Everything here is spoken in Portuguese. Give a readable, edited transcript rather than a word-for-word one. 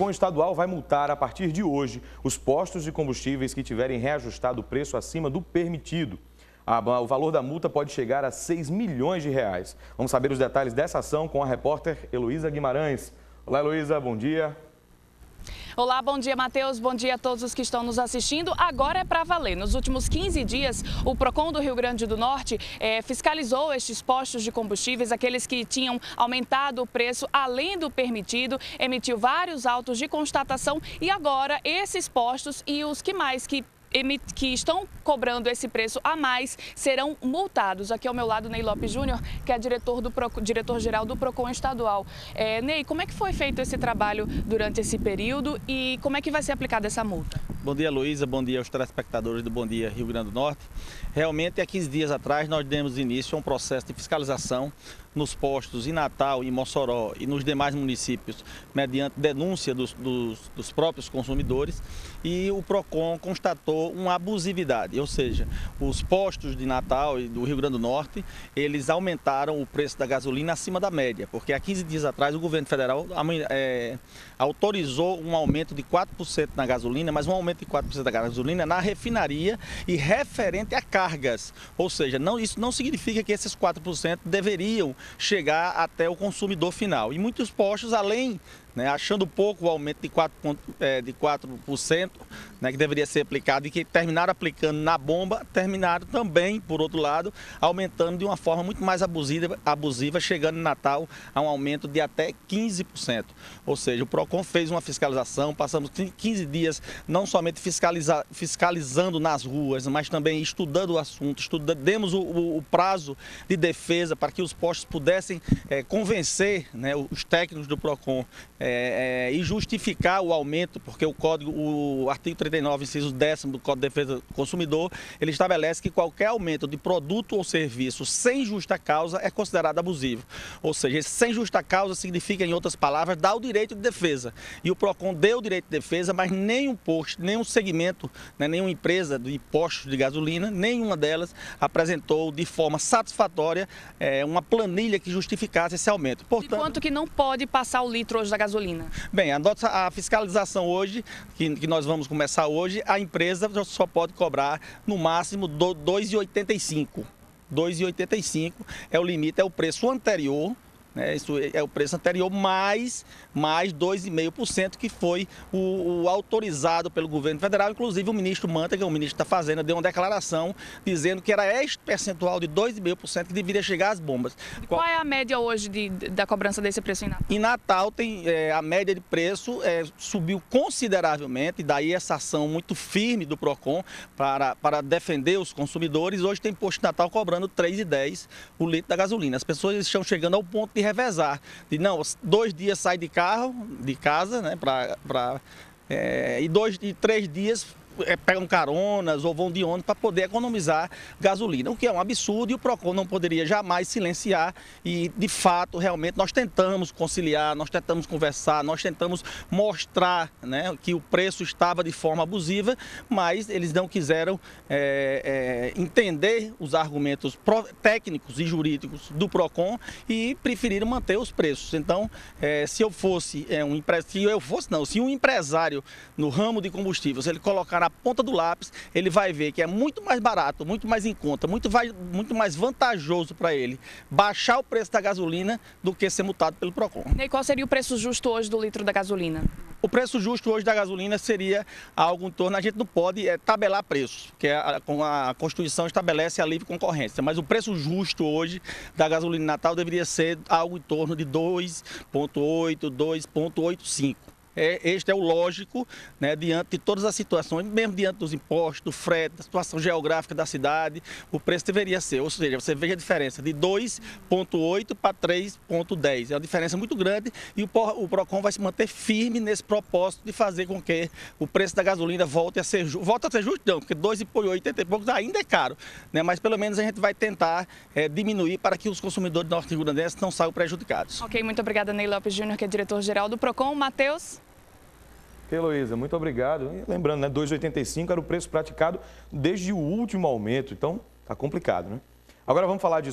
Procon estadual vai multar a partir de hoje os postos de combustíveis que tiverem reajustado o preço acima do permitido. O valor da multa pode chegar a R$6 milhões. Vamos saber os detalhes dessa ação com a repórter Heloísa Guimarães. Olá, Heloísa, bom dia. Olá, bom dia, Matheus. Bom dia a todos os que estão nos assistindo. Agora é para valer. Nos últimos 15 dias, o Procon do Rio Grande do Norte fiscalizou estes postos de combustíveis, aqueles que tinham aumentado o preço além do permitido, emitiu vários autos de constatação e agora esses postos e os que estão cobrando esse preço a mais serão multados. Aqui ao meu lado, Ney Lopes Júnior, que é diretor-geral do Procon estadual. Ney, como é que foi feito esse trabalho durante esse período e como é que vai ser aplicada essa multa? Bom dia, Luísa. Bom dia aos telespectadores do Bom Dia Rio Grande do Norte. Realmente, há 15 dias atrás, nós demos início a um processo de fiscalização nos postos em Natal, em Mossoró e nos demais municípios, mediante denúncia dos próprios consumidores, e o Procon constatou uma abusividade, ou seja, os postos de Natal e do Rio Grande do Norte, eles aumentaram o preço da gasolina acima da média, porque há 15 dias atrás o governo federal autorizou um aumento de 4% na gasolina, mas um aumento de 4% da gasolina na refinaria e referente a cargas, ou seja, isso não significa que esses 4% deveriam chegar até o consumidor final. E muitos postos, além, achando pouco o aumento de 4%, que deveria ser aplicado e que terminaram aplicando na bomba, terminaram também, por outro lado, aumentando de uma forma muito mais abusiva, chegando no Natal a um aumento de até 15%. Ou seja, o Procon fez uma fiscalização, passamos 15 dias não somente fiscalizando nas ruas, mas também estudando o assunto, demos o prazo de defesa para que os postos pudessem convencer os técnicos do Procon e justificar o aumento, porque o artigo 39, inciso 10º do Código de Defesa do Consumidor, ele estabelece que qualquer aumento de produto ou serviço sem justa causa é considerado abusivo. Ou seja, esse sem justa causa significa, em outras palavras, dar o direito de defesa. E o Procon deu o direito de defesa, mas nenhum posto, nenhum segmento, nenhuma empresa de postos de gasolina, nenhuma delas apresentou de forma satisfatória uma planilha que justificasse esse aumento. Portanto, e quanto que não pode passar o litro hoje da gasolina? Bem, a fiscalização hoje, que nós vamos começar hoje, a empresa só pode cobrar no máximo R$ 2,85. R$ 2,85 é o limite, é o preço anterior. Isso é o preço anterior, mais 2,5%, que foi o autorizado pelo governo federal. Inclusive o ministro Mantega, o ministro da Fazenda, deu uma declaração dizendo que era este percentual de 2,5% que deveria chegar às bombas. Qual é a média hoje da cobrança desse preço em Natal? Em Natal a média de preço subiu consideravelmente, daí essa ação muito firme do Procon para defender os consumidores. Hoje tem posto de Natal cobrando R$ 3,10 o litro da gasolina. As pessoas estão chegando ao ponto de revezar, de 2 dias sai de casa, e 3 dias pegam caronas ou vão de ônibus para poder economizar gasolina, o que é um absurdo, e o Procon não poderia jamais silenciar. E de fato, realmente, nós tentamos conciliar, nós tentamos conversar, nós tentamos mostrar que o preço estava de forma abusiva, mas eles não quiseram entender os argumentos técnicos e jurídicos do Procon e preferiram manter os preços. Então, se um empresário no ramo de combustíveis, ele colocar na ponta do lápis, ele vai ver que é muito mais barato, muito mais em conta, muito mais vantajoso para ele baixar o preço da gasolina do que ser multado pelo Procon. E qual seria o preço justo hoje do litro da gasolina? O preço justo hoje da gasolina seria algo em torno, a gente não pode tabelar preços, porque a Constituição estabelece a livre concorrência, mas o preço justo hoje da gasolina Natal deveria ser algo em torno de 2,8, 2,85. Este é o lógico, diante de todas as situações, mesmo diante dos impostos, do frete, da situação geográfica da cidade, o preço deveria ser. Ou seja, você veja a diferença de 2,8 para 3,10. É uma diferença muito grande e o Procon vai se manter firme nesse propósito de fazer com que o preço da gasolina volte a ser justo, não, porque 2,80 e poucos ainda é caro, mas pelo menos a gente vai tentar diminuir para que os consumidores norte-rio-grandenses não saiam prejudicados. Ok, muito obrigada, Ney Lopes Júnior, que é diretor-geral do Procon. Matheus? Heloísa, muito obrigado. E lembrando, 2,85 era o preço praticado desde o último aumento, então tá complicado, Agora vamos falar de